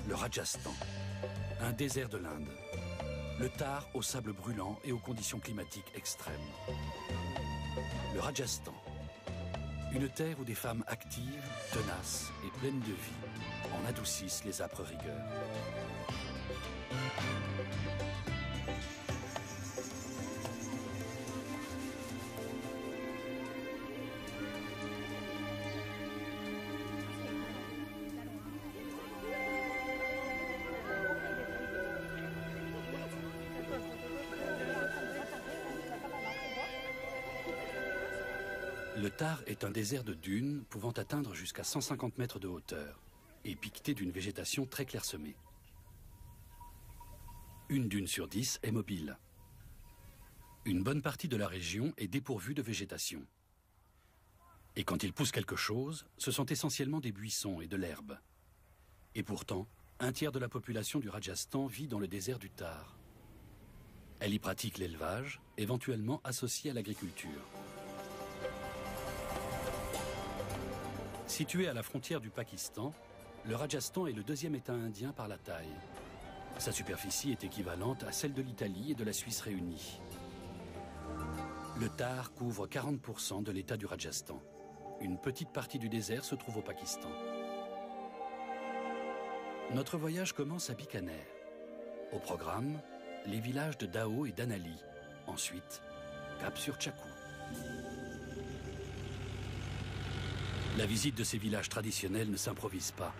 le Rajasthan, un désert de l'Inde. Le Thar au sable brûlant et aux conditions climatiques extrêmes. Le Rajasthan, une terre où des femmes actives, tenaces et pleines de vie en adoucissent les âpres rigueurs. Le Thar est un désert de dunes pouvant atteindre jusqu'à 150 mètres de hauteur et piqueté d'une végétation très clairsemée. Une dune sur 10 est mobile. Une bonne partie de la région est dépourvue de végétation. Et quand il pousse quelque chose, ce sont essentiellement des buissons et de l'herbe. Et pourtant, un tiers de la population du Rajasthan vit dans le désert du Thar. Elle y pratique l'élevage, éventuellement associé à l'agriculture. Situé à la frontière du Pakistan, le Rajasthan est le deuxième État indien par la taille. Sa superficie est équivalente à celle de l'Italie et de la Suisse réunies. Le Thar couvre 40% de l'État du Rajasthan. Une petite partie du désert se trouve au Pakistan. Notre voyage commence à Bikaner. Au programme, les villages de Dao et d'Anali. Ensuite, cap sur Chaku. La visite de ces villages traditionnels ne s'improvise pas.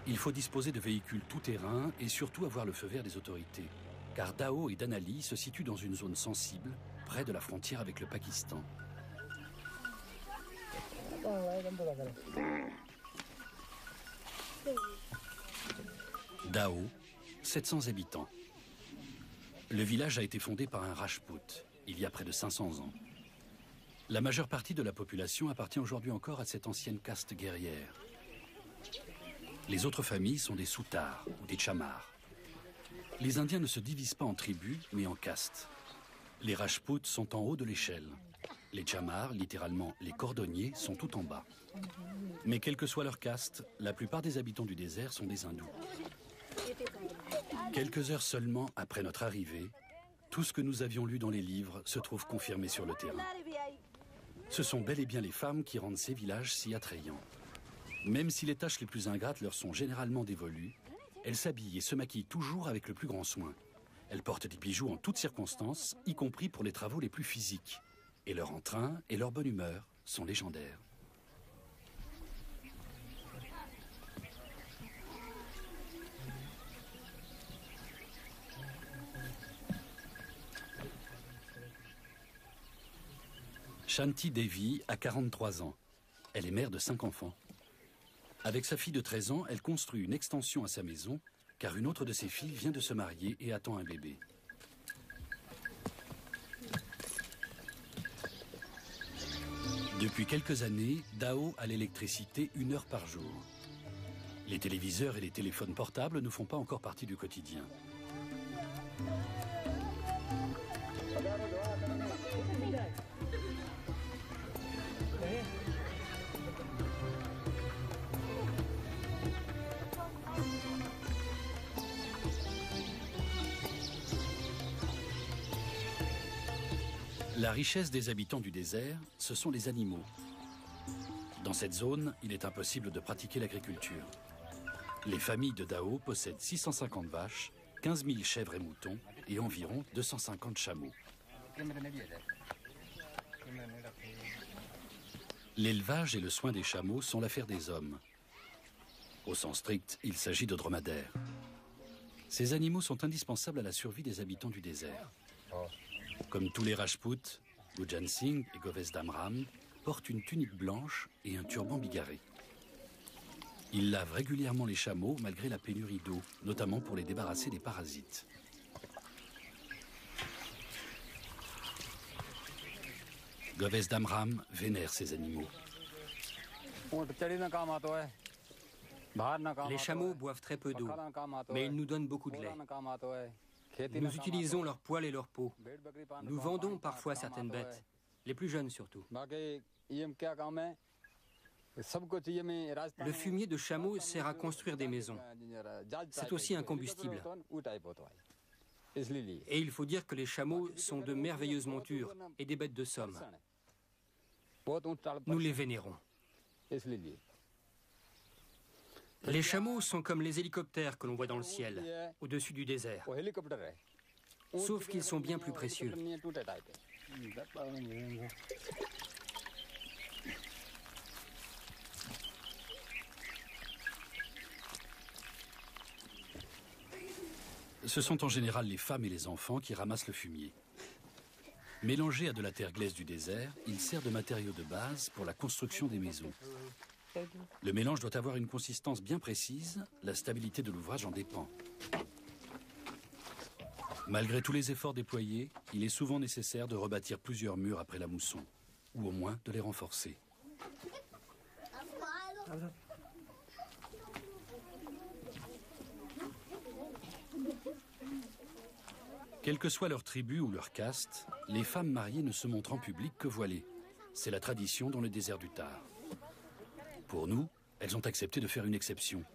Il faut disposer de véhicules tout-terrain et surtout avoir le feu vert des autorités. Car Dao et Danali se situent dans une zone sensible, près de la frontière avec le Pakistan. Dao, 700 habitants. Le village a été fondé par un Rajput, il y a près de 500 ans. La majeure partie de la population appartient aujourd'hui encore à cette ancienne caste guerrière. Les autres familles sont des Soutars ou des Chamars. Les Indiens ne se divisent pas en tribus, mais en castes. Les Rajputs sont en haut de l'échelle. Les Chamars, littéralement les cordonniers, sont tout en bas. Mais quelle que soit leur caste, la plupart des habitants du désert sont des hindous. Quelques heures seulement après notre arrivée, tout ce que nous avions lu dans les livres se trouve confirmé sur le terrain. Ce sont bel et bien les femmes qui rendent ces villages si attrayants. Même si les tâches les plus ingrates leur sont généralement dévolues, elles s'habillent et se maquillent toujours avec le plus grand soin. Elles portent des bijoux en toutes circonstances, y compris pour les travaux les plus physiques. Et leur entrain et leur bonne humeur sont légendaires. Shanti Devi a 43 ans. Elle est mère de 5 enfants. Avec sa fille de 13 ans, elle construit une extension à sa maison, car une autre de ses filles vient de se marier et attend un bébé. Depuis quelques années, Dao a l'électricité 1 heure par jour. Les téléviseurs et les téléphones portables ne font pas encore partie du quotidien. La richesse des habitants du désert, ce sont les animaux. Dans cette zone, il est impossible de pratiquer l'agriculture. Les familles de Dao possèdent 650 vaches, 15 000 chèvres et moutons et environ 250 chameaux. L'élevage et le soin des chameaux sont l'affaire des hommes. Au sens strict, il s'agit de dromadaires. Ces animaux sont indispensables à la survie des habitants du désert. Comme tous les Rajputs, Gujan Singh et Govesdam Ram portent une tunique blanche et un turban bigarré. Ils lavent régulièrement les chameaux malgré la pénurie d'eau, notamment pour les débarrasser des parasites. Govesdam Ram vénère ces animaux. Les chameaux boivent très peu d'eau, mais ils nous donnent beaucoup de lait. Nous utilisons leur poil et leur peau. Nous vendons parfois certaines bêtes, les plus jeunes surtout. Le fumier de chameau sert à construire des maisons. C'est aussi un combustible. Et il faut dire que les chameaux sont de merveilleuses montures et des bêtes de somme. Nous les vénérons. Les chameaux sont comme les hélicoptères que l'on voit dans le ciel, au-dessus du désert. Sauf qu'ils sont bien plus précieux. Ce sont en général les femmes et les enfants qui ramassent le fumier. Mélangé à de la terre glaise du désert, il sert de matériau de base pour la construction des maisons. Le mélange doit avoir une consistance bien précise, la stabilité de l'ouvrage en dépend. Malgré tous les efforts déployés, il est souvent nécessaire de rebâtir plusieurs murs après la mousson, ou au moins de les renforcer. Quelle que soit leur tribu ou leur caste, les femmes mariées ne se montrent en public que voilées. C'est la tradition dans le désert du Thar. Pour nous, elles ont accepté de faire une exception.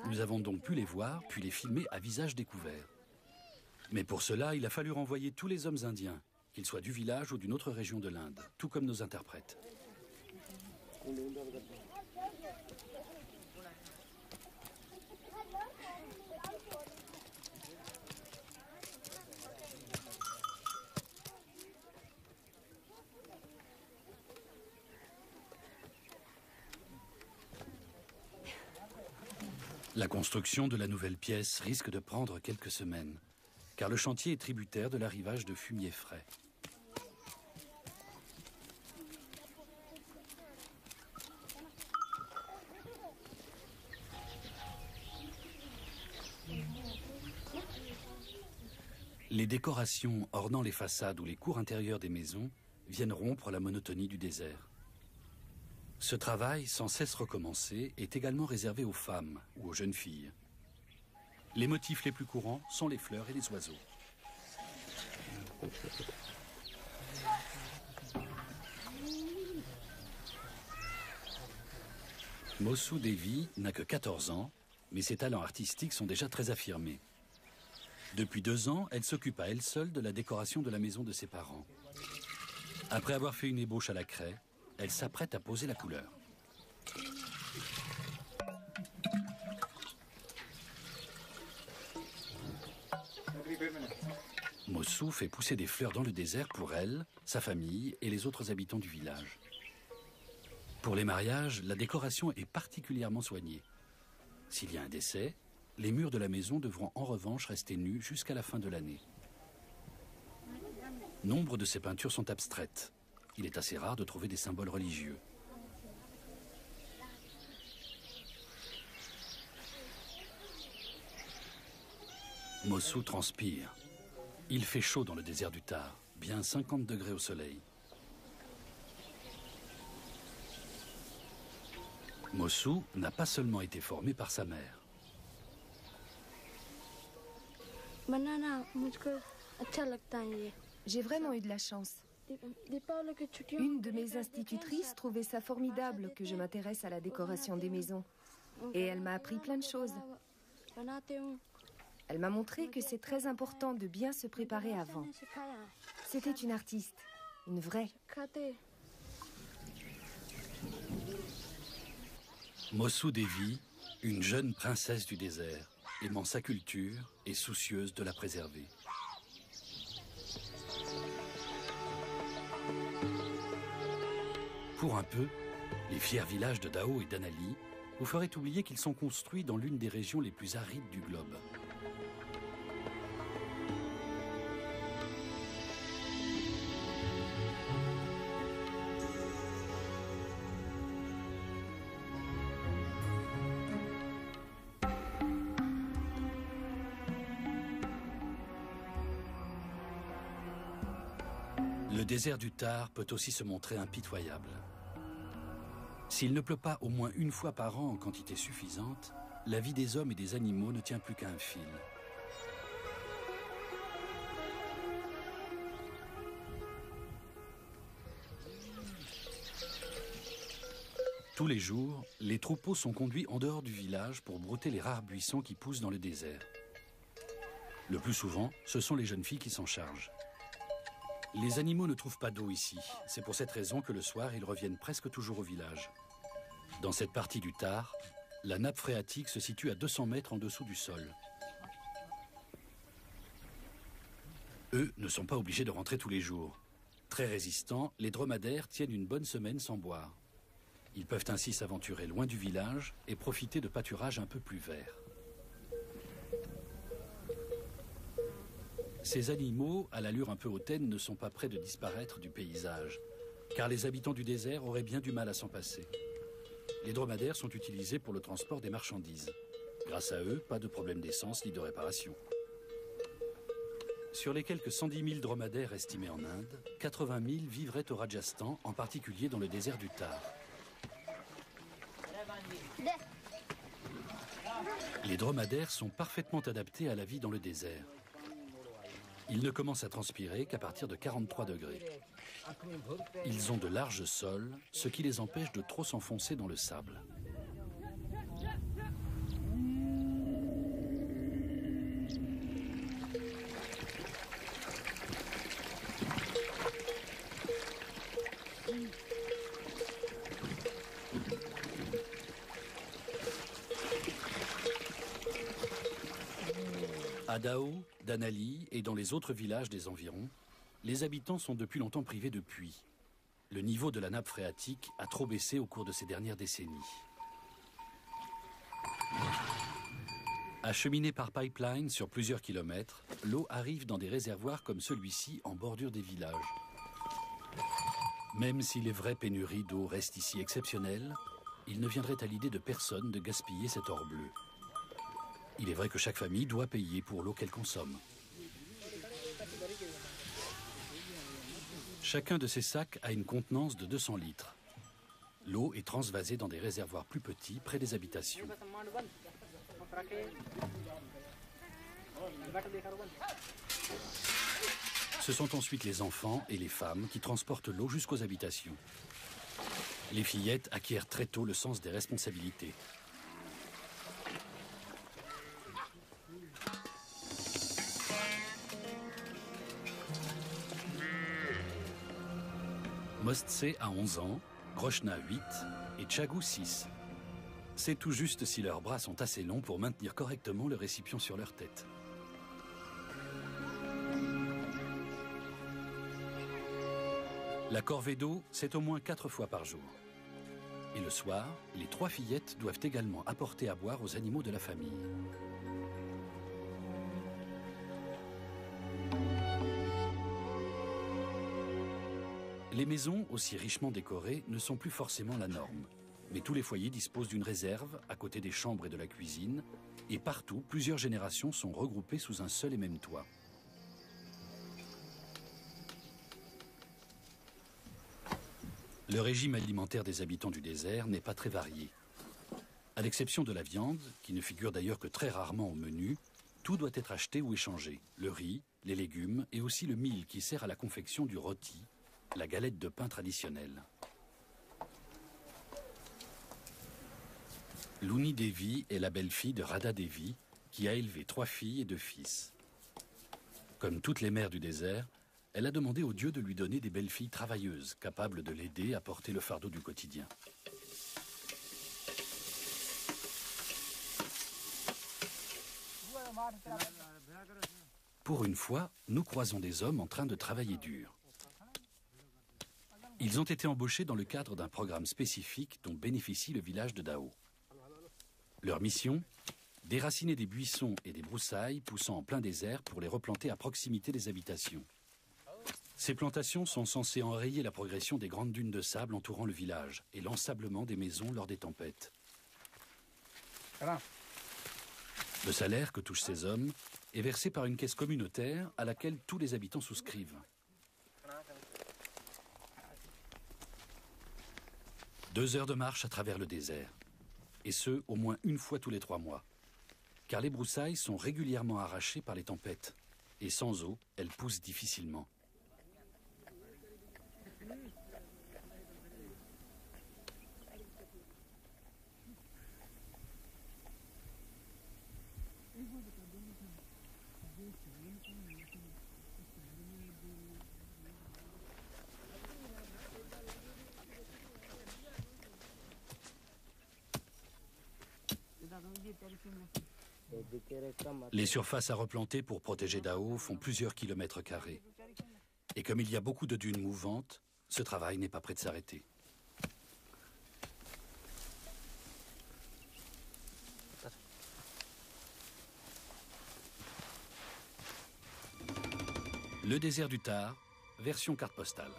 Nous avons donc pu les voir, puis les filmer à visage découvert. Mais pour cela, il a fallu renvoyer tous les hommes indiens, qu'ils soient du village ou d'une autre région de l'Inde, tout comme nos interprètes. La construction de la nouvelle pièce risque de prendre quelques semaines, car le chantier est tributaire de l'arrivage de fumier frais. Les décorations ornant les façades ou les cours intérieures des maisons viennent rompre la monotonie du désert. Ce travail, sans cesse recommencé, est également réservé aux femmes ou aux jeunes filles. Les motifs les plus courants sont les fleurs et les oiseaux. Mossou Devi n'a que 14 ans, mais ses talents artistiques sont déjà très affirmés. Depuis 2 ans, elle s'occupe à elle seule de la décoration de la maison de ses parents. Après avoir fait une ébauche à la craie, elle s'apprête à poser la couleur. Mossou fait pousser des fleurs dans le désert pour elle, sa famille et les autres habitants du village. Pour les mariages, la décoration est particulièrement soignée. S'il y a un décès, les murs de la maison devront en revanche rester nus jusqu'à la fin de l'année. Nombre de ces peintures sont abstraites. Il est assez rare de trouver des symboles religieux. Mossou transpire. Il fait chaud dans le désert du Thar, bien 50 degrés au soleil. Mossou n'a pas seulement été formé par sa mère. J'ai vraiment eu de la chance. Une de mes institutrices trouvait ça formidable que je m'intéresse à la décoration des maisons. Et elle m'a appris plein de choses. Elle m'a montré que c'est très important de bien se préparer avant. C'était une artiste, une vraie. Mossou Devi, une jeune princesse du désert, aimant sa culture et soucieuse de la préserver. Pour un peu, les fiers villages de Dao et d'Anali vous feraient oublier qu'ils sont construits dans l'une des régions les plus arides du globe. Le désert du Thar peut aussi se montrer impitoyable. S'il ne pleut pas au moins une fois par an en quantité suffisante, la vie des hommes et des animaux ne tient plus qu'à un fil. Tous les jours, les troupeaux sont conduits en dehors du village pour brouter les rares buissons qui poussent dans le désert. Le plus souvent, ce sont les jeunes filles qui s'en chargent. Les animaux ne trouvent pas d'eau ici. C'est pour cette raison que le soir, ils reviennent presque toujours au village. Dans cette partie du Thar, la nappe phréatique se situe à 200 mètres en dessous du sol. Eux ne sont pas obligés de rentrer tous les jours. Très résistants, les dromadaires tiennent une bonne semaine sans boire. Ils peuvent ainsi s'aventurer loin du village et profiter de pâturages un peu plus verts. Ces animaux, à l'allure un peu hautaine, ne sont pas près de disparaître du paysage, car les habitants du désert auraient bien du mal à s'en passer. Les dromadaires sont utilisés pour le transport des marchandises. Grâce à eux, pas de problème d'essence ni de réparation. Sur les quelques 110 000 dromadaires estimés en Inde, 80 000 vivraient au Rajasthan, en particulier dans le désert du Thar. Les dromadaires sont parfaitement adaptés à la vie dans le désert. Ils ne commencent à transpirer qu'à partir de 43 degrés. Ils ont de larges sols, ce qui les empêche de trop s'enfoncer dans le sable. À Dao, Danali et dans les autres villages des environs, les habitants sont depuis longtemps privés de puits. Le niveau de la nappe phréatique a trop baissé au cours de ces dernières décennies. Acheminée par pipeline sur plusieurs kilomètres, l'eau arrive dans des réservoirs comme celui-ci en bordure des villages. Même si les vraies pénuries d'eau restent ici exceptionnelles, il ne viendrait à l'idée de personne de gaspiller cet or bleu. Il est vrai que chaque famille doit payer pour l'eau qu'elle consomme. Chacun de ces sacs a une contenance de 200 litres. L'eau est transvasée dans des réservoirs plus petits près des habitations. Ce sont ensuite les enfants et les femmes qui transportent l'eau jusqu'aux habitations. Les fillettes acquièrent très tôt le sens des responsabilités. Mostse a 11 ans, Groshna 8 et Tchagou 6. C'est tout juste si leurs bras sont assez longs pour maintenir correctement le récipient sur leur tête. La corvée d'eau, c'est au moins 4 fois par jour. Et le soir, les 3 fillettes doivent également apporter à boire aux animaux de la famille. Les maisons, aussi richement décorées, ne sont plus forcément la norme. Mais tous les foyers disposent d'une réserve, à côté des chambres et de la cuisine, et partout, plusieurs générations sont regroupées sous un seul et même toit. Le régime alimentaire des habitants du désert n'est pas très varié. À l'exception de la viande, qui ne figure d'ailleurs que très rarement au menu, tout doit être acheté ou échangé. Le riz, les légumes et aussi le mil qui sert à la confection du rôti, la galette de pain traditionnelle. Luni Devi est la belle-fille de Radha Devi, qui a élevé 3 filles et 2 fils. Comme toutes les mères du désert, elle a demandé au Dieu de lui donner des belles-filles travailleuses, capables de l'aider à porter le fardeau du quotidien. Pour une fois, nous croisons des hommes en train de travailler dur. Ils ont été embauchés dans le cadre d'un programme spécifique dont bénéficie le village de Dao. Leur mission ? Déraciner des buissons et des broussailles poussant en plein désert pour les replanter à proximité des habitations. Ces plantations sont censées enrayer la progression des grandes dunes de sable entourant le village et l'ensablement des maisons lors des tempêtes. Le salaire que touchent ces hommes est versé par une caisse communautaire à laquelle tous les habitants souscrivent. 2 heures de marche à travers le désert, et ce, au moins une fois tous les 3 mois. Car les broussailles sont régulièrement arrachées par les tempêtes, et sans eau, elles poussent difficilement. Les surfaces à replanter pour protéger Dao font plusieurs kilomètres carrés. Et comme il y a beaucoup de dunes mouvantes, ce travail n'est pas prêt de s'arrêter. Le désert du Thar, version carte postale.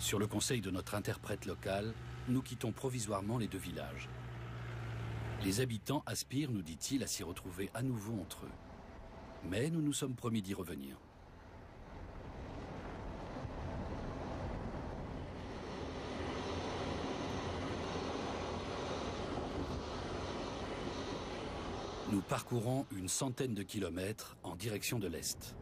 Sur le conseil de notre interprète local, nous quittons provisoirement les deux villages. Les habitants aspirent, nous dit-il, à s'y retrouver à nouveau entre eux. Mais nous nous sommes promis d'y revenir. Nous parcourons une centaine de kilomètres en direction de l'est.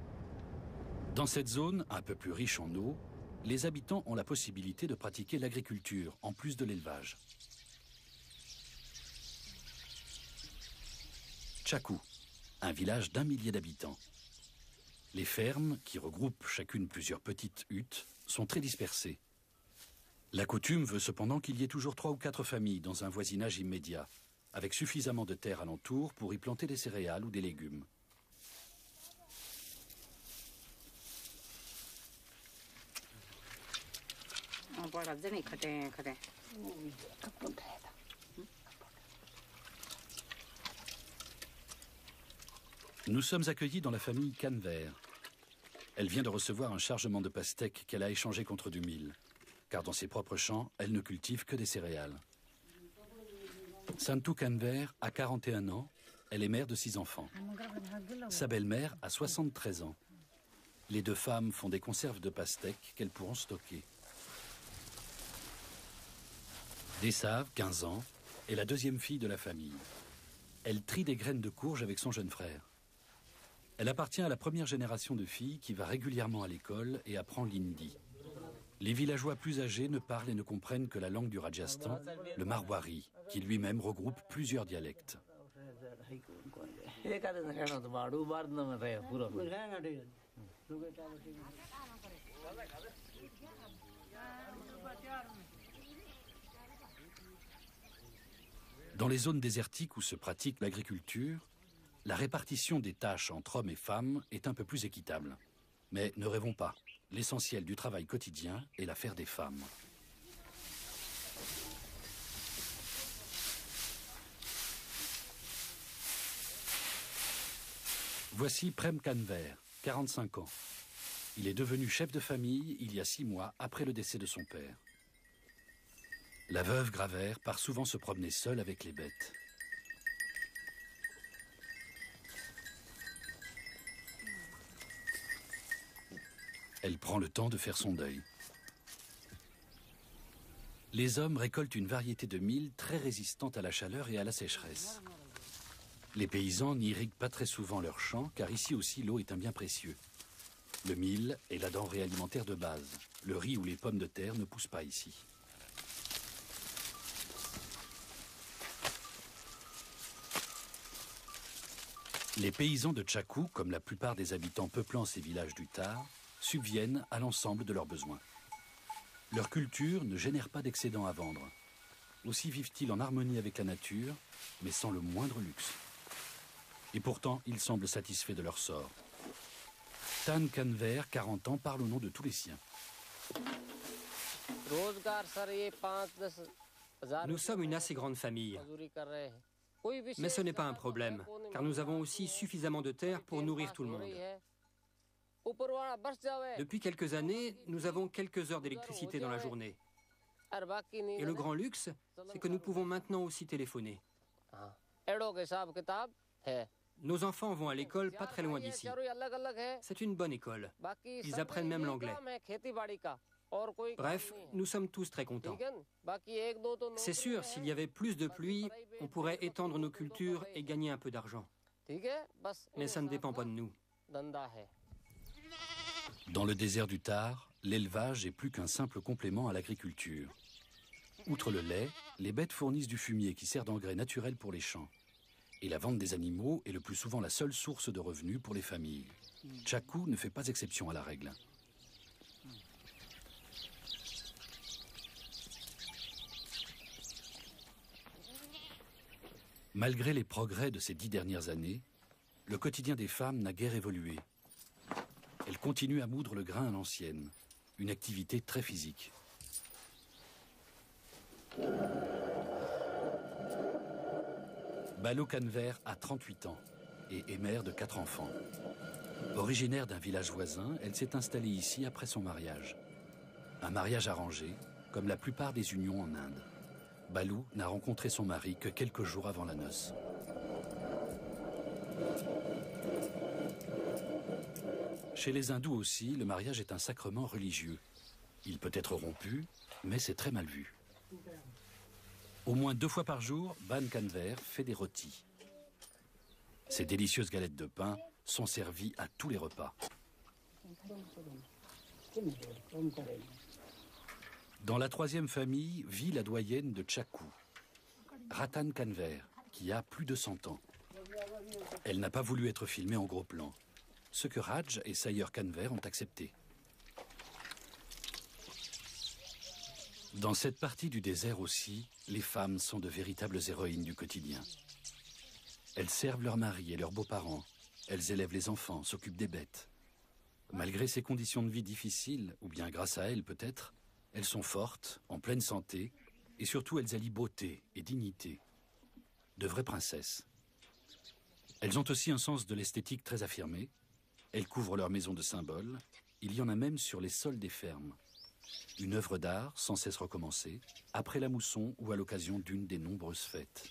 Dans cette zone, un peu plus riche en eau, les habitants ont la possibilité de pratiquer l'agriculture, en plus de l'élevage. Chakou, un village d'1 millier d'habitants. Les fermes, qui regroupent chacune plusieurs petites huttes, sont très dispersées. La coutume veut cependant qu'il y ait toujours 3 ou 4 familles dans un voisinage immédiat, avec suffisamment de terre alentour pour y planter des céréales ou des légumes. Nous sommes accueillis dans la famille Canver. Elle vient de recevoir un chargement de pastèques qu'elle a échangé contre du mil, car dans ses propres champs, elle ne cultive que des céréales. Santu Canver a 41 ans, elle est mère de 6 enfants. Sa belle-mère a 73 ans. Les deux femmes font des conserves de pastèques qu'elles pourront stocker. Dessav, 15 ans, est la deuxième fille de la famille. Elle trie des graines de courge avec son jeune frère. Elle appartient à la première génération de filles qui va régulièrement à l'école et apprend l'hindi. Les villageois plus âgés ne parlent et ne comprennent que la langue du Rajasthan, le marwari, qui lui-même regroupe plusieurs dialectes. Dans les zones désertiques où se pratique l'agriculture, la répartition des tâches entre hommes et femmes est un peu plus équitable. Mais ne rêvons pas, l'essentiel du travail quotidien est l'affaire des femmes. Voici Prem Canver, 45 ans. Il est devenu chef de famille il y a 6 mois après le décès de son père. La veuve Gravert part souvent se promener seule avec les bêtes. Elle prend le temps de faire son deuil. Les hommes récoltent une variété de mil très résistante à la chaleur et à la sécheresse. Les paysans n'irriguent pas très souvent leurs champs, car ici aussi l'eau est un bien précieux. Le mil est la denrée alimentaire de base. Le riz ou les pommes de terre ne poussent pas ici. Les paysans de Chakou, comme la plupart des habitants peuplant ces villages du Thar, subviennent à l'ensemble de leurs besoins. Leur culture ne génère pas d'excédent à vendre. Aussi vivent-ils en harmonie avec la nature, mais sans le moindre luxe. Et pourtant, ils semblent satisfaits de leur sort. Tan Canver, 40 ans, parle au nom de tous les siens. Nous sommes une assez grande famille. Mais ce n'est pas un problème, car nous avons aussi suffisamment de terre pour nourrir tout le monde. Depuis quelques années, nous avons quelques heures d'électricité dans la journée. Et le grand luxe, c'est que nous pouvons maintenant aussi téléphoner. Nos enfants vont à l'école pas très loin d'ici. C'est une bonne école. Ils apprennent même l'anglais. Bref, nous sommes tous très contents. C'est sûr, s'il y avait plus de pluie, on pourrait étendre nos cultures et gagner un peu d'argent. Mais ça ne dépend pas de nous. Dans le désert du Thar, l'élevage est plus qu'un simple complément à l'agriculture. Outre le lait, les bêtes fournissent du fumier qui sert d'engrais naturel pour les champs. Et la vente des animaux est le plus souvent la seule source de revenus pour les familles. Tchakou ne fait pas exception à la règle. Malgré les progrès de ces 10 dernières années, le quotidien des femmes n'a guère évolué. Elles continuent à moudre le grain à l'ancienne, une activité très physique. Balou Canver a 38 ans et est mère de 4 enfants. Originaire d'un village voisin, elle s'est installée ici après son mariage. Un mariage arrangé, comme la plupart des unions en Inde. Balou n'a rencontré son mari que quelques jours avant la noce. Chez les hindous aussi, le mariage est un sacrement religieux. Il peut être rompu, mais c'est très mal vu. Au moins 2 fois par jour, Ban Canver fait des rôtis. Ces délicieuses galettes de pain sont servies à tous les repas. Dans la 3e famille vit la doyenne de Tchakou, Ratan Canver, qui a plus de 100 ans. Elle n'a pas voulu être filmée en gros plan, ce que Raj et Sayer Canver ont accepté. Dans cette partie du désert aussi, les femmes sont de véritables héroïnes du quotidien. Elles servent leurs maris et leurs beaux-parents. Elles élèvent les enfants, s'occupent des bêtes. Malgré ces conditions de vie difficiles, ou bien grâce à elles peut-être, elles sont fortes, en pleine santé, et surtout elles allient beauté et dignité. De vraies princesses. Elles ont aussi un sens de l'esthétique très affirmé. Elles couvrent leur maison de symboles. Il y en a même sur les sols des fermes. Une œuvre d'art sans cesse recommencée, après la mousson ou à l'occasion d'une des nombreuses fêtes.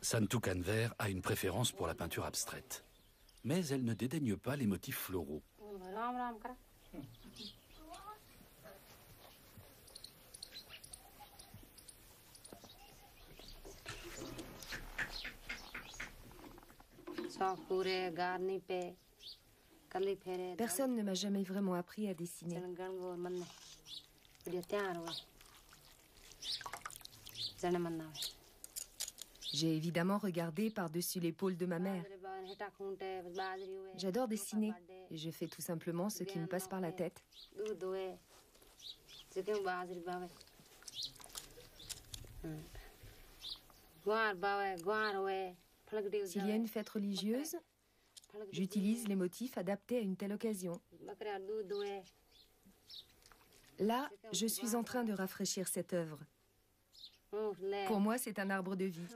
Santu Canver a une préférence pour la peinture abstraite. Mais elle ne dédaigne pas les motifs floraux. Personne ne m'a jamais vraiment appris à dessiner. J'ai évidemment regardé par-dessus l'épaule de ma mère. J'adore dessiner et je fais tout simplement ce qui me passe par la tête. S'il y a une fête religieuse, j'utilise les motifs adaptés à une telle occasion. Là, je suis en train de rafraîchir cette œuvre. Pour moi, c'est un arbre de vie.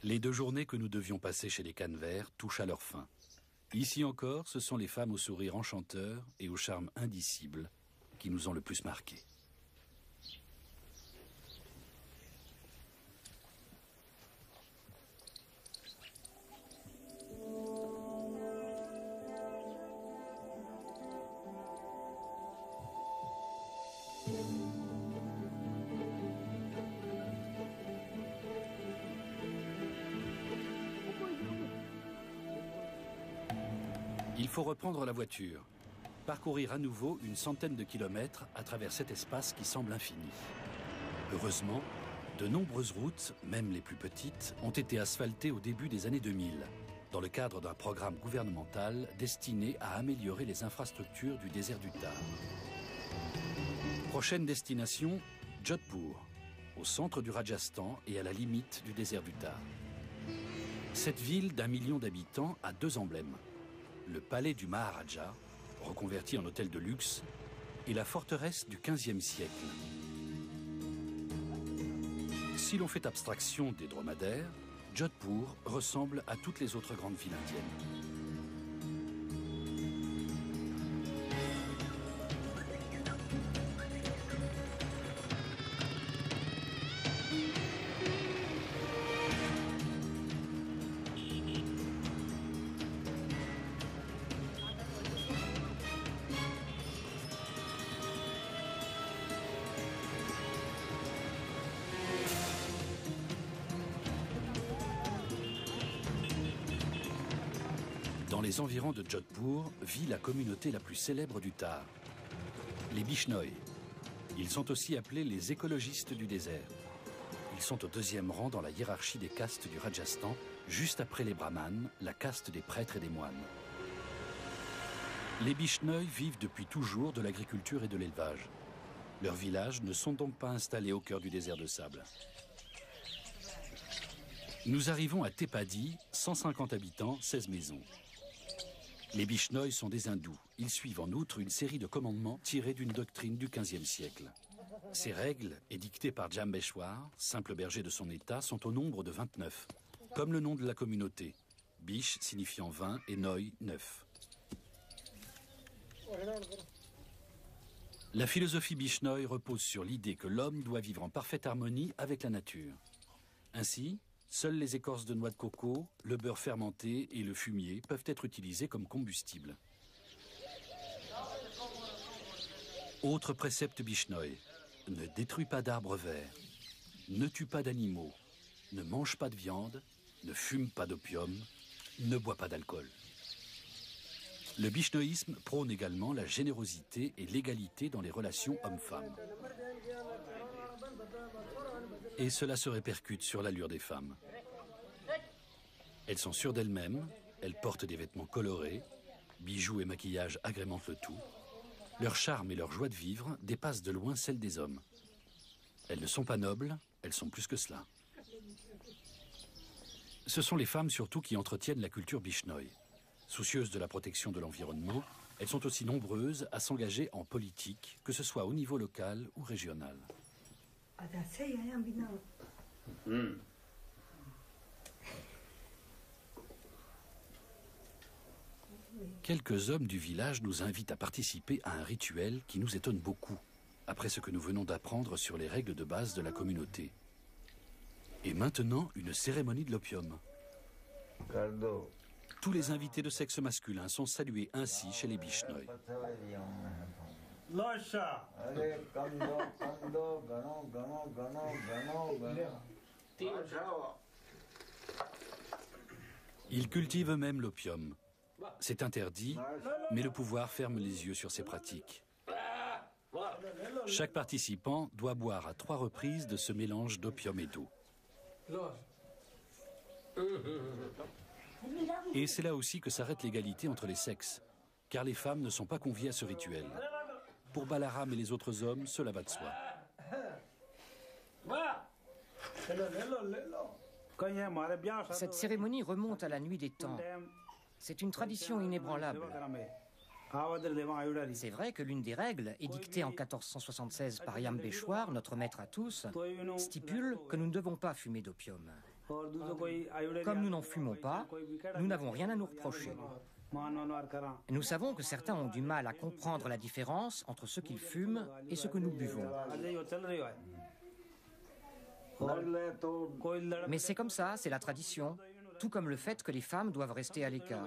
Les 2 journées que nous devions passer chez les Canver touchent à leur fin. Ici encore, ce sont les femmes au sourire enchanteur et au charme indicible qui nous ont le plus marqués. Il faut reprendre la voiture, parcourir à nouveau une centaine de kilomètres à travers cet espace qui semble infini. Heureusement, de nombreuses routes, même les plus petites, ont été asphaltées au début des années 2000, dans le cadre d'un programme gouvernemental destiné à améliorer les infrastructures du désert du Thar. Prochaine destination, Jodhpur, au centre du Rajasthan et à la limite du désert du Thar. Cette ville d'1 million d'habitants a 2 emblèmes. Le palais du Maharaja, reconverti en hôtel de luxe, et la forteresse du XVe siècle. Si l'on fait abstraction des dromadaires, Jodhpur ressemble à toutes les autres grandes villes indiennes. Dans les environs de Jodhpur vit la communauté la plus célèbre du Thar, les Bishnoi. Ils sont aussi appelés les écologistes du désert. Ils sont au 2e rang dans la hiérarchie des castes du Rajasthan, juste après les brahmanes, la caste des prêtres et des moines. Les Bishnoi vivent depuis toujours de l'agriculture et de l'élevage. Leurs villages ne sont donc pas installés au cœur du désert de sable. Nous arrivons à Tepadi, 150 habitants, 16 maisons. Les Bishnoi sont des hindous. Ils suivent en outre une série de commandements tirés d'une doctrine du XVe siècle. Ces règles, édictées par Jambeshwar, simple berger de son état, sont au nombre de 29, comme le nom de la communauté, Bish signifiant 20 et Noi 9. La philosophie Bishnoi repose sur l'idée que l'homme doit vivre en parfaite harmonie avec la nature. Ainsi, seules les écorces de noix de coco, le beurre fermenté et le fumier peuvent être utilisés comme combustible. Autre précepte Bishnoi, ne détruis pas d'arbres verts, ne tue pas d'animaux, ne mange pas de viande, ne fume pas d'opium, ne bois pas d'alcool. Le bishnoïsme prône également la générosité et l'égalité dans les relations hommes-femmes. Et cela se répercute sur l'allure des femmes. Elles sont sûres d'elles-mêmes, elles portent des vêtements colorés, bijoux et maquillage agrémentent le tout. Leur charme et leur joie de vivre dépassent de loin celle des hommes. Elles ne sont pas nobles, elles sont plus que cela. Ce sont les femmes surtout qui entretiennent la culture bishnoi. Soucieuses de la protection de l'environnement, elles sont aussi nombreuses à s'engager en politique, que ce soit au niveau local ou régional. Quelques hommes du village nous invitent à participer à un rituel qui nous étonne beaucoup, après ce que nous venons d'apprendre sur les règles de base de la communauté. Et maintenant, une cérémonie de l'opium. Tous les invités de sexe masculin sont salués ainsi chez les Bishnoi. Ils cultivent eux-mêmes l'opium. C'est interdit, mais le pouvoir ferme les yeux sur ces pratiques. Chaque participant doit boire à 3 reprises de ce mélange d'opium et d'eau. Et c'est là aussi que s'arrête l'égalité entre les sexes, car les femmes ne sont pas conviées à ce rituel. Pour Balaram et les autres hommes, cela va de soi. Cette cérémonie remonte à la nuit des temps. C'est une tradition inébranlable. C'est vrai que l'une des règles, édictée en 1476 par Jambeshwar, notre maître à tous, stipule que nous ne devons pas fumer d'opium. Comme nous n'en fumons pas, nous n'avons rien à nous reprocher. Nous savons que certains ont du mal à comprendre la différence entre ce qu'ils fument et ce que nous buvons. Mais c'est comme ça, c'est la tradition, tout comme le fait que les femmes doivent rester à l'écart.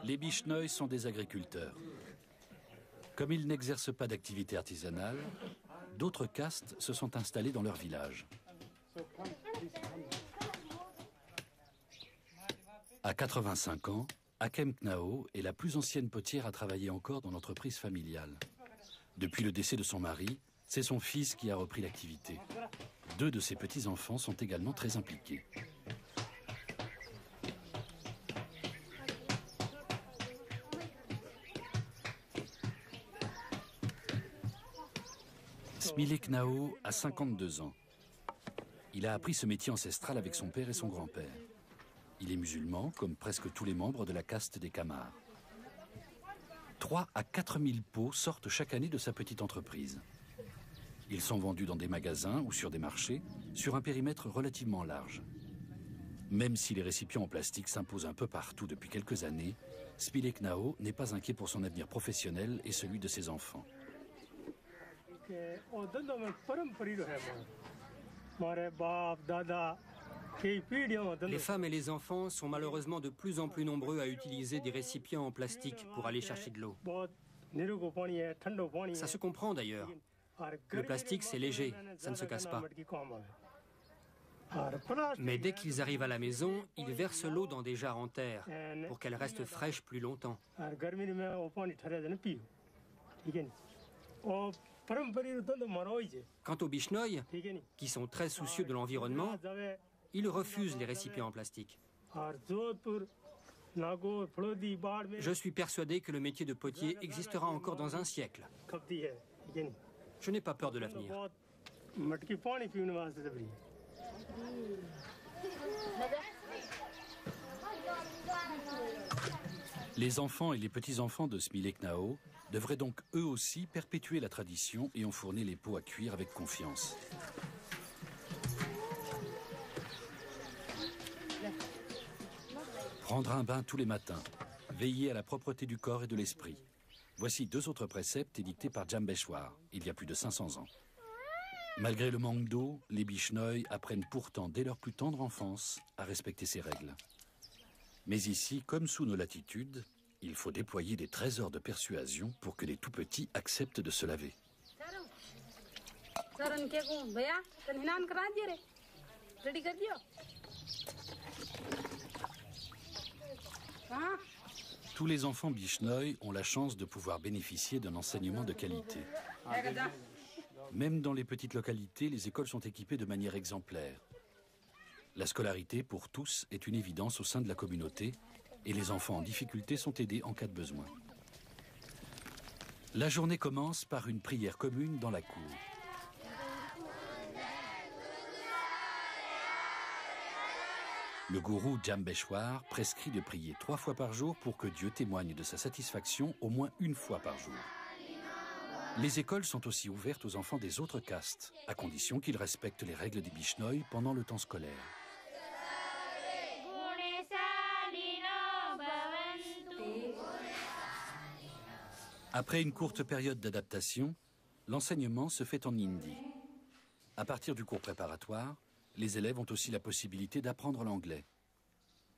Les Bishnoi sont des agriculteurs. Comme ils n'exercent pas d'activité artisanale, d'autres castes se sont installées dans leur village. À 85 ans, Akem Knao est la plus ancienne potière à travailler encore dans l'entreprise familiale. Depuis le décès de son mari, c'est son fils qui a repris l'activité. 2 de ses petits-enfants sont également très impliqués. Smiley Knao a 52 ans. Il a appris ce métier ancestral avec son père et son grand-père. Il est musulman, comme presque tous les membres de la caste des Kamars. 3 à 4 000 pots sortent chaque année de sa petite entreprise. Ils sont vendus dans des magasins ou sur des marchés, sur un périmètre relativement large. Même si les récipients en plastique s'imposent un peu partout depuis quelques années, Smilek Nao n'est pas inquiet pour son avenir professionnel et celui de ses enfants. Les femmes et les enfants sont malheureusement de plus en plus nombreux à utiliser des récipients en plastique pour aller chercher de l'eau. Ça se comprend d'ailleurs. Le plastique, c'est léger, ça ne se casse pas. Mais dès qu'ils arrivent à la maison, ils versent l'eau dans des jarres en terre pour qu'elle reste fraîche plus longtemps. Quant aux Bishnoi, qui sont très soucieux de l'environnement, ils refusent les récipients en plastique. Je suis persuadé que le métier de potier existera encore dans un siècle. Je n'ai pas peur de l'avenir. Les enfants et les petits-enfants de Smilek Nao devraient donc eux aussi perpétuer la tradition et enfourner les pots à cuire avec confiance. Prendre un bain tous les matins, veiller à la propreté du corps et de l'esprit. Voici 2 autres préceptes édictés par Jambeshwar, il y a plus de 500 ans. Malgré le manque d'eau, les Bishnoi apprennent pourtant dès leur plus tendre enfance à respecter ces règles. Mais ici, comme sous nos latitudes, il faut déployer des trésors de persuasion pour que les tout-petits acceptent de se laver. Tous les enfants Bishnoi ont la chance de pouvoir bénéficier d'un enseignement de qualité. Même dans les petites localités, les écoles sont équipées de manière exemplaire. La scolarité, pour tous, est une évidence au sein de la communauté et les enfants en difficulté sont aidés en cas de besoin. La journée commence par une prière commune dans la cour. Le gourou Jambeshwar prescrit de prier 3 fois par jour pour que Dieu témoigne de sa satisfaction au moins 1 fois par jour. Les écoles sont aussi ouvertes aux enfants des autres castes, à condition qu'ils respectent les règles des Bishnoi pendant le temps scolaire. Après une courte période d'adaptation, l'enseignement se fait en hindi. À partir du cours préparatoire, les élèves ont aussi la possibilité d'apprendre l'anglais.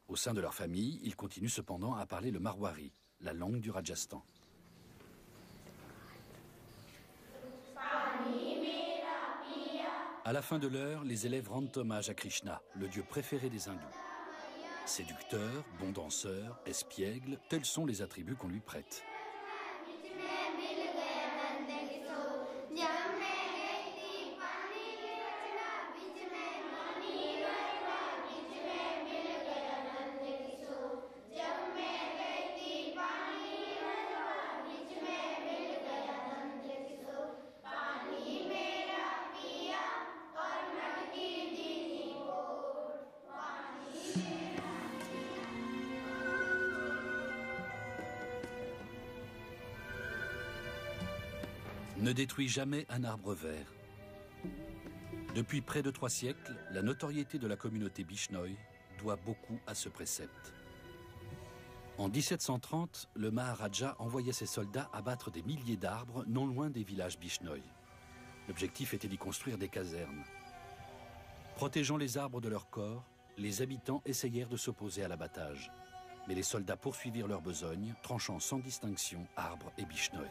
Au sein de leur famille, ils continuent cependant à parler le marwari, la langue du Rajasthan. À la fin de l'heure, les élèves rendent hommage à Krishna, le dieu préféré des hindous. Séducteur, bon danseur, espiègle, tels sont les attributs qu'on lui prête. Ne détruis jamais un arbre vert. Depuis près de 3 siècles, la notoriété de la communauté Bishnoi doit beaucoup à ce précepte. En 1730, le Maharaja envoyait ses soldats abattre des milliers d'arbres non loin des villages Bishnoi. L'objectif était d'y construire des casernes. Protégeant les arbres de leur corps, les habitants essayèrent de s'opposer à l'abattage. Mais les soldats poursuivirent leur besogne, tranchant sans distinction arbres et Bishnoi.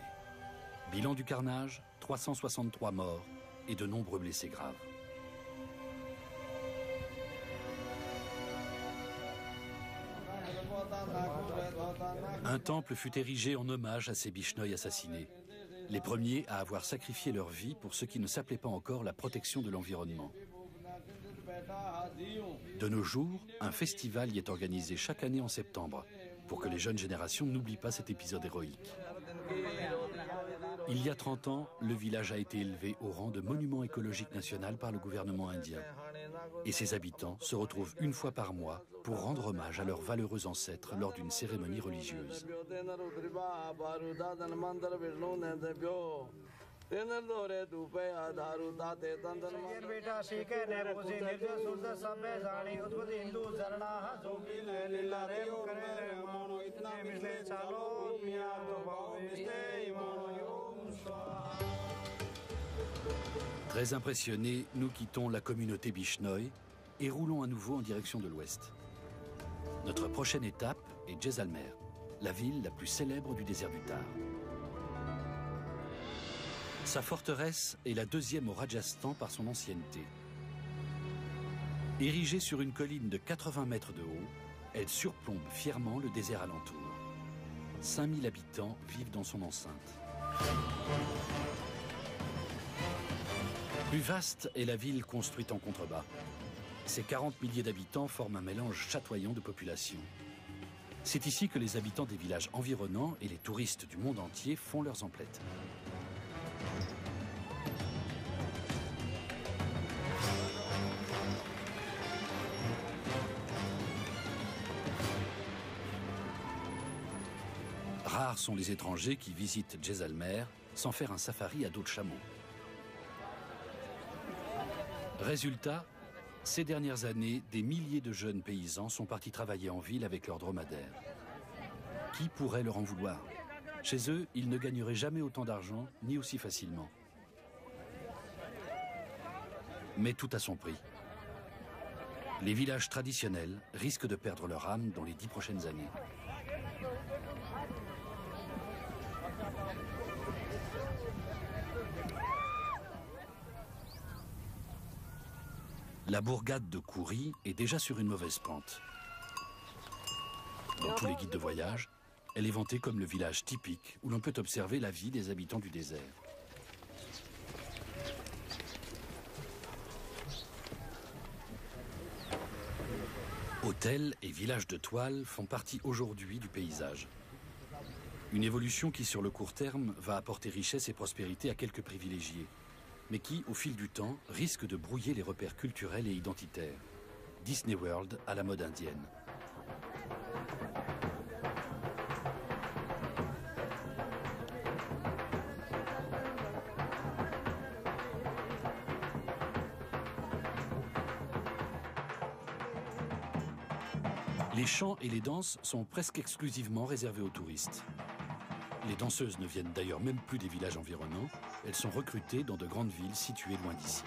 Bilan du carnage, 363 morts et de nombreux blessés graves. Un temple fut érigé en hommage à ces Bishnoi assassinés, les premiers à avoir sacrifié leur vie pour ce qui ne s'appelait pas encore la protection de l'environnement. De nos jours, un festival y est organisé chaque année en septembre, pour que les jeunes générations n'oublient pas cet épisode héroïque. Il y a 30 ans, le village a été élevé au rang de monument écologique national par le gouvernement indien. et ses habitants se retrouvent une fois par mois pour rendre hommage à leurs valeureux ancêtres lors d'une cérémonie religieuse. Très impressionnés, nous quittons la communauté Bishnoi et roulons à nouveau en direction de l'ouest. Notre prochaine étape est Jaisalmer, la ville la plus célèbre du désert du Thar. Sa forteresse est la deuxième au Rajasthan par son ancienneté. Érigée sur une colline de 80 mètres de haut, elle surplombe fièrement le désert alentour. 5000 habitants vivent dans son enceinte. Plus vaste est la ville construite en contrebas. Ses 40 milliers d'habitants forment un mélange chatoyant de population. C'est ici que les habitants des villages environnants et les touristes du monde entier font leurs emplettes. Rares sont les étrangers qui visitent Jaisalmer sans faire un safari à dos de chameau. Résultat, ces dernières années, des milliers de jeunes paysans sont partis travailler en ville avec leurs dromadaires. Qui pourrait leur en vouloir? Chez eux, ils ne gagneraient jamais autant d'argent, ni aussi facilement. Mais tout a son prix. Les villages traditionnels risquent de perdre leur âme dans les 10 prochaines années. La bourgade de Kouri est déjà sur une mauvaise pente. Dans tous les guides de voyage, elle est vantée comme le village typique où l'on peut observer la vie des habitants du désert. Hôtels et villages de toile font partie aujourd'hui du paysage. Une évolution qui, sur le court terme, va apporter richesse et prospérité à quelques privilégiés, mais qui, au fil du temps, risque de brouiller les repères culturels et identitaires. Disney World à la mode indienne. Les chants et les danses sont presque exclusivement réservés aux touristes. Les danseuses ne viennent d'ailleurs même plus des villages environnants, elles sont recrutées dans de grandes villes situées loin d'ici.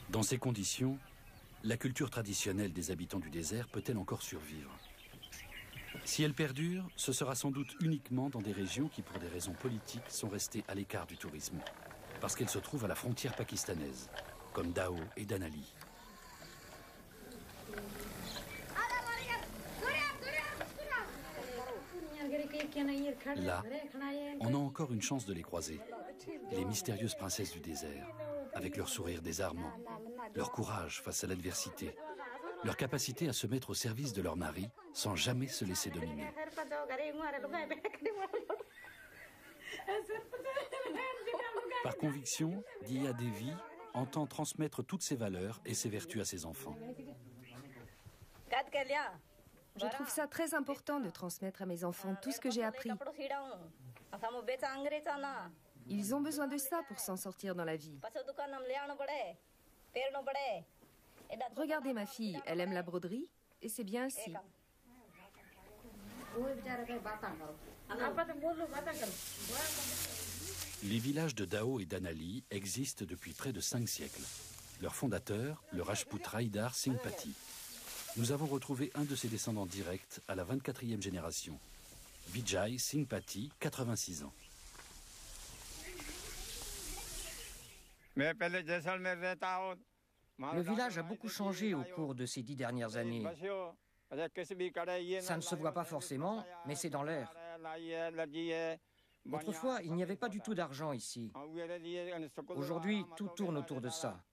Dans ces conditions, la culture traditionnelle des habitants du désert peut-elle encore survivre? Si elle perdure, ce sera sans doute uniquement dans des régions qui, pour des raisons politiques, sont restées à l'écart du tourisme, parce qu'elles se trouvent à la frontière pakistanaise, comme Dao et Danali. Là, on a encore une chance de les croiser, les mystérieuses princesses du désert, avec leur sourire désarmant, leur courage face à l'adversité, leur capacité à se mettre au service de leur mari sans jamais se laisser dominer. Par conviction, Diya Devi entend transmettre toutes ses valeurs et ses vertus à ses enfants. Je trouve ça très important de transmettre à mes enfants tout ce que j'ai appris. Ils ont besoin de ça pour s'en sortir dans la vie. Regardez ma fille, elle aime la broderie et c'est bien ainsi. Les villages de Dao et d'Anali existent depuis près de 5 siècles. Leur fondateur, le Rajput Raidar Singh Pati. Nous avons retrouvé un de ses descendants directs à la 24e génération, Vijay Singh Pati, 86 ans. Le village a beaucoup changé au cours de ces 10 dernières années. Ça ne se voit pas forcément, mais c'est dans l'air. Autrefois, il n'y avait pas du tout d'argent ici. Aujourd'hui, tout tourne autour de ça.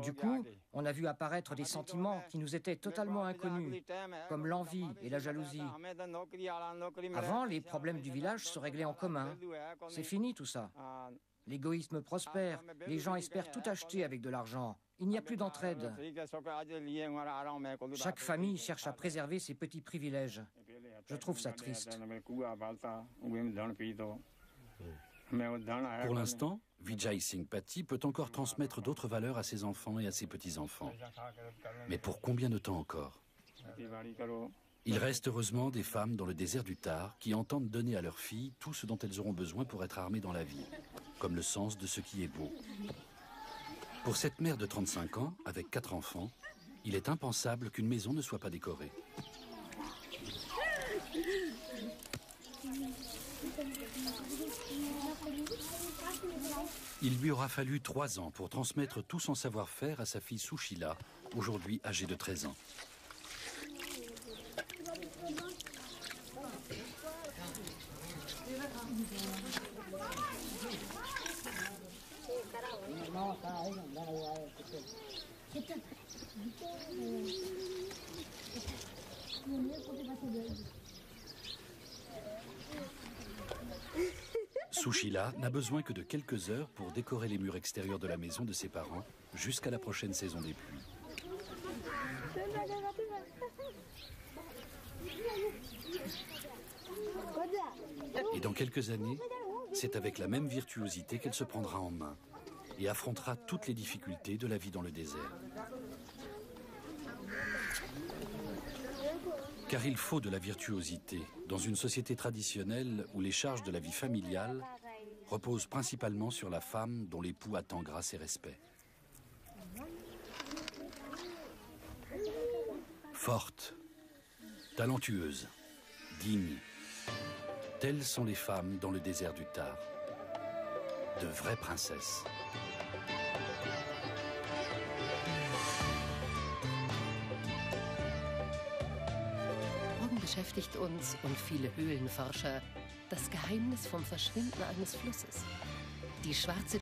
Du coup, on a vu apparaître des sentiments qui nous étaient totalement inconnus, comme l'envie et la jalousie. Avant, les problèmes du village se réglaient en commun. C'est fini tout ça. L'égoïsme prospère, les gens espèrent tout acheter avec de l'argent. Il n'y a plus d'entraide. Chaque famille cherche à préserver ses petits privilèges. Je trouve ça triste. Pour l'instant, Vijay Singh Pati peut encore transmettre d'autres valeurs à ses enfants et à ses petits-enfants. Mais pour combien de temps encore? Il reste heureusement des femmes dans le désert du Thar qui entendent donner à leurs filles tout ce dont elles auront besoin pour être armées dans la vie, comme le sens de ce qui est beau. Pour cette mère de 35 ans, avec 4 enfants, il est impensable qu'une maison ne soit pas décorée. Il lui aura fallu 3 ans pour transmettre tout son savoir-faire à sa fille Sushila, aujourd'hui âgée de 13 ans. Sushila n'a besoin que de quelques heures pour décorer les murs extérieurs de la maison de ses parents jusqu'à la prochaine saison des pluies. Et dans quelques années, c'est avec la même virtuosité qu'elle se prendra en main et affrontera toutes les difficultés de la vie dans le désert. Car il faut de la virtuosité dans une société traditionnelle où les charges de la vie familiale reposent principalement sur la femme dont l'époux attend grâce et respect. Forte, talentueuse, digne, telles sont les femmes dans le désert du Thar. De vraies princesses. Beschäftigt uns und viele Höhlenforscher das Geheimnis vom Verschwinden eines Flusses. Die schwarze